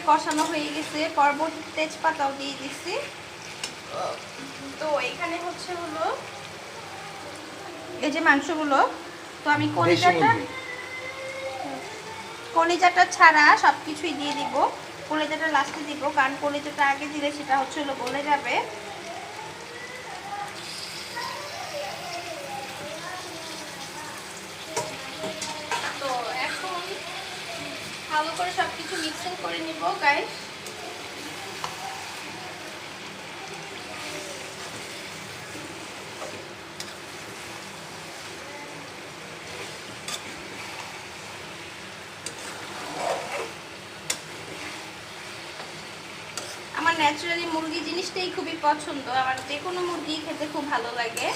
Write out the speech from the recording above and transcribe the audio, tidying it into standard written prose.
কষানো হয়ে গেছে, পরবর্তীতে তেজপাতাও দিয়ে দিচ্ছি। তো এখানে হলো এই যে মাংসগুলো, তো আমি কলিজাটা ছাড়া সব কিছুই দিয়ে দিব। কলিজাটা লাস্টে দিব, কারণ কলিজাটা আগে দিলে সেটা হলো গলে যাবে। তো এখন ভালো করে সব কিছু মিক্সিং করে নিব গাইস। আমার ন্যাচারালি মুরগি জিনিসটাই খুবই পছন্দ, আমার যে কোনো মুরগি খেতে খুব ভালো লাগে।